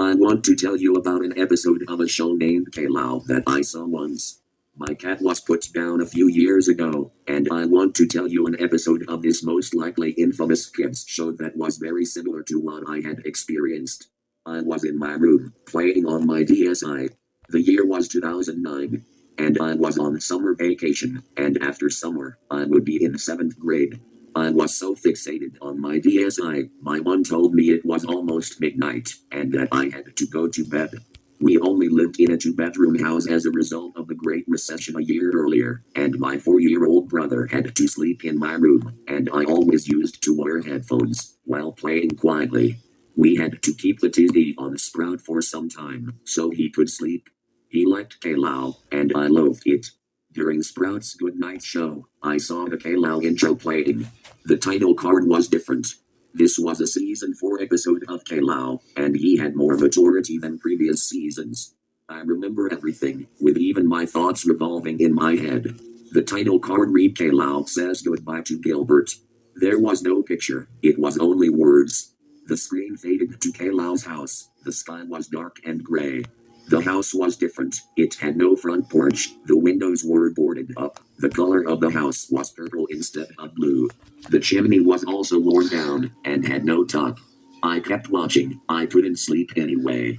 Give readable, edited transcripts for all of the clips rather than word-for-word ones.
I want to tell you about an episode of a show named K-Lao that I saw once. My cat was put down a few years ago, and I want to tell you an episode of this most likely infamous kids show that was very similar to what I had experienced. I was in my room, playing on my DSi. The year was 2009, and I was on summer vacation, and after summer, I would be in 7th grade. I was so fixated on my DSi, my mom told me it was almost midnight, and that I had to go to bed. We only lived in a 2-bedroom house as a result of the Great Recession a year earlier, and my 4-year-old brother had to sleep in my room, and I always used to wear headphones while playing quietly. We had to keep the TV on Sprout for some time, so he could sleep. He liked K-Lao, and I loved it. During Sprout's Goodnight Show, I saw the K-Lao intro playing. The title card was different. This was a season 4 episode of K-Lao, and he had more maturity than previous seasons. I remember everything, with even my thoughts revolving in my head. The title card read K-Lao says goodbye to Gilbert. There was no picture, it was only words. The screen faded to K-Lao's house. The sky was dark and gray. The house was different. It had no front porch. The windows were boarded up. The color of the house was purple instead of blue. The chimney was also worn down and had no top. I kept watching. I couldn't sleep anyway.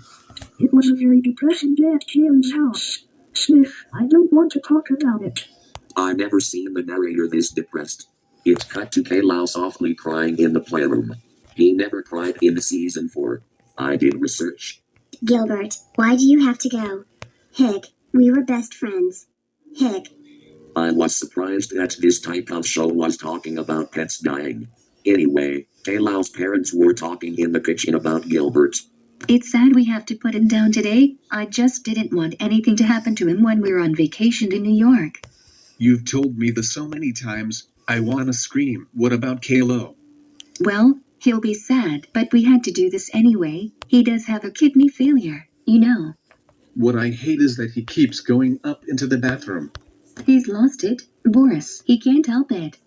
It was a very depressing day at Jalen's house. Smith, I don't want to talk about it. I never seen the narrator this depressed. It cut to K-Lao softly crying in the playroom. He never cried in season 4. I did research. Gilbert, why do you have to go? Hick, we were best friends. Hick. I was surprised that this type of show was talking about pets dying. Anyway, K-Lao's parents were talking in the kitchen about Gilbert. It's sad we have to put him down today. I just didn't want anything to happen to him when we were on vacation in New York. You've told me this so many times. I wanna scream. What about K-Lo? Well, he'll be sad, but we had to do this anyway. He does have a kidney failure, you know. What I hate is that he keeps going up into the bathroom. He's lost it. Boris, he can't help it.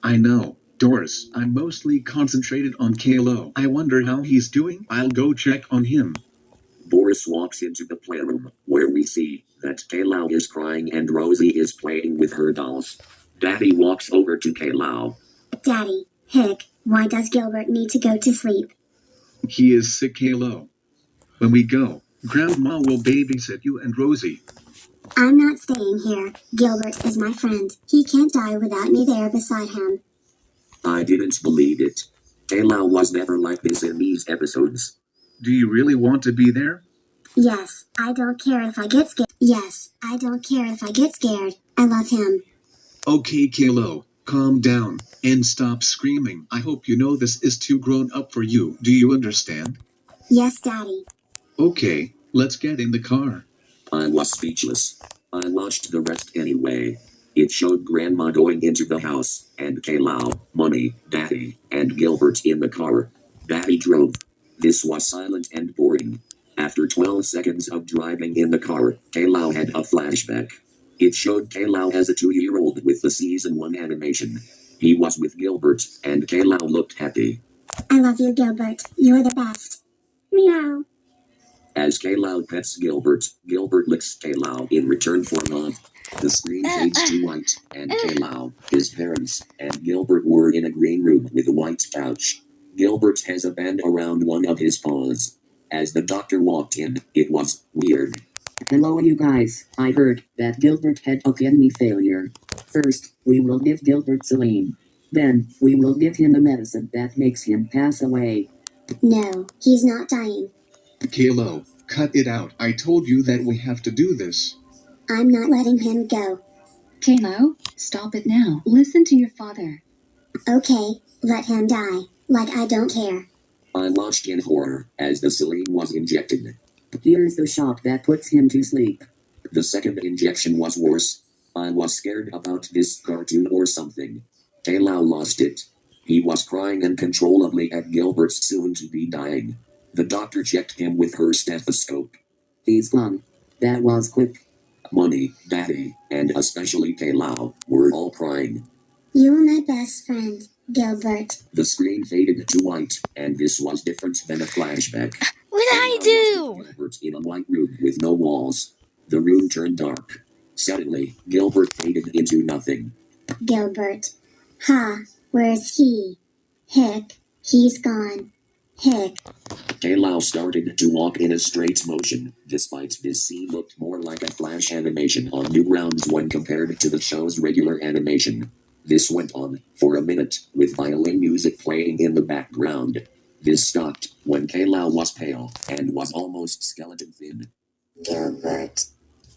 I know. Doris, I'm mostly concentrated on K-Lo. I wonder how he's doing. I'll go check on him. Boris walks into the playroom, where we see that K-Lao is crying and Rosie is playing with her dolls. Daddy walks over to K-Lao. Daddy, Hick, why does Gilbert need to go to sleep? He is sick, K-Lo. When we go, Grandma will babysit you and Rosie. I'm not staying here. Gilbert is my friend. He can't die without me there beside him. I didn't believe it. K-Lao was never like this in these episodes. Do you really want to be there? Yes, I don't care if I get scared. Yes, I don't care if I get scared. I love him. Okay, K-Lo, calm down and stop screaming. I hope you know this is too grown up for you. Do you understand? Yes, Daddy. Okay, let's get in the car. I was speechless. I watched the rest anyway. It showed Grandma going into the house, and K-Lao, Money, Daddy, and Gilbert in the car. Daddy drove. This was silent and boring. After 12 seconds of driving in the car, K-Lao had a flashback. It showed K-Lao as a 2-year-old with the season 1 animation. He was with Gilbert, and K-Lao looked happy. I love you, Gilbert. You're the best. Meow. As K-Lao pets Gilbert, Gilbert licks K-Lao in return for love. The screen fades to white, and K-Lao, his parents, and Gilbert were in a green room with a white couch. Gilbert has a band around one of his paws. As the doctor walked in, it was weird. Hello you guys, I heard that Gilbert had a kidney failure. First, we will give Gilbert saline. Then, we will give him a medicine that makes him pass away. No, he's not dying. K-Lo, cut it out. I told you that we have to do this. I'm not letting him go. K-Lo, stop it now. Listen to your father. Okay, let him die. Like I don't care. I watched in horror as the saline was injected. Here's the shot that puts him to sleep. The second injection was worse. I was scared about this cartoon or something. K-Lao lost it. He was crying uncontrollably at Gilbert's soon-to-be dying. The doctor checked him with her stethoscope. He's gone. That was quick. Money, Daddy, and especially K-Lao were all crying. You're my best friend, Gilbert. The screen faded to white, and this was different than a flashback. What did I do? Gilbert in a white room with no walls. The room turned dark. Suddenly, Gilbert faded into nothing. Gilbert. Ha, where's he? Hick, he's gone. Hick. Kayla started to walk in a straight motion. Despite this scene looked more like a flash animation on Newgrounds when compared to the show's regular animation. This went on for a minute, with violin music playing in the background. This stopped when Kayla was pale and was almost skeleton thin. Gilbert.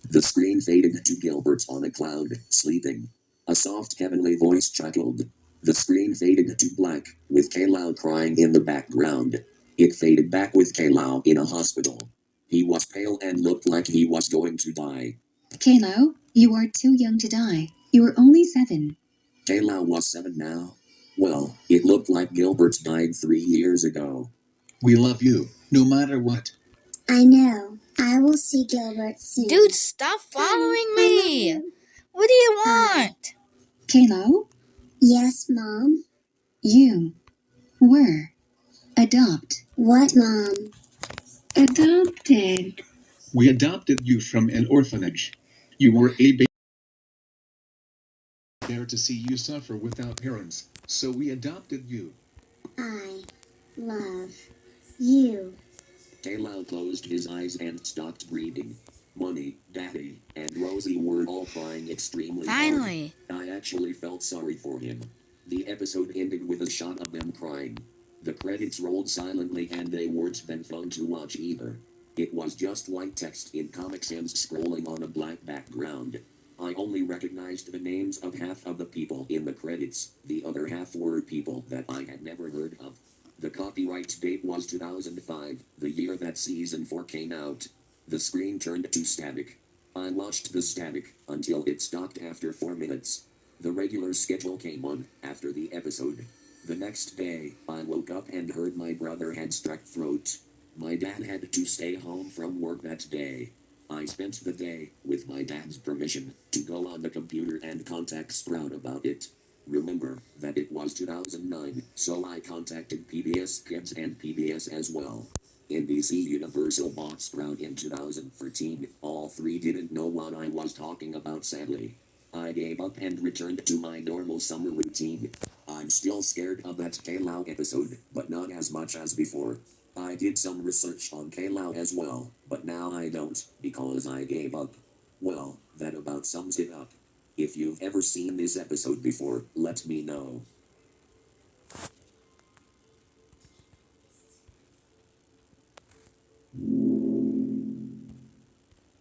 The screen faded to Gilbert on a cloud, sleeping. A soft heavenly voice chuckled. The screen faded to black, with Kayla crying in the background. It faded back with Kayla in a hospital. He was pale and looked like he was going to die. Kalo, you are too young to die. You are only 7. Kayla was 7 now. Well, it looked like Gilbert died 3 years ago. We love you, no matter what. I know. I will see Gilbert soon. Dude, stop following me. What do you want? Kalo, Yes, Mom? you were adopt. What, Mom? Adopted. We adopted you from an orphanage. You were a baby there to see you suffer without parents, so we adopted you. I love you. Kayla closed his eyes and stopped breathing. Money, Daddy, and Rosie were all crying extremely Finally. hard. I actually felt sorry for him. The episode ended with a shot of them crying. The credits rolled silently and they weren't then fun to watch either. It was just white text in Comic Sans scrolling on a black background. I only recognized the names of half of the people in the credits. The other half were people that I had never heard of. The copyright date was 2005, the year that season 4 came out. The screen turned to static. I watched the static until it stopped after 4 minutes. The regular schedule came on after the episode. The next day, I woke up and heard my brother had strep throat. My dad had to stay home from work that day. I spent the day, with my dad's permission, to go on the computer and contact Sprout about it. Remember that it was 2009, so I contacted PBS Kids and PBS as well. NBC Universal bought Sprout in 2013. All three didn't know what I was talking about, sadly. I gave up and returned to my normal summer routine. I'm still scared of that Kayla episode, but not as much as before. I did some research on Kayla as well, but now I don't, because I gave up. Well, that about sums it up. If you've ever seen this episode before, let me know.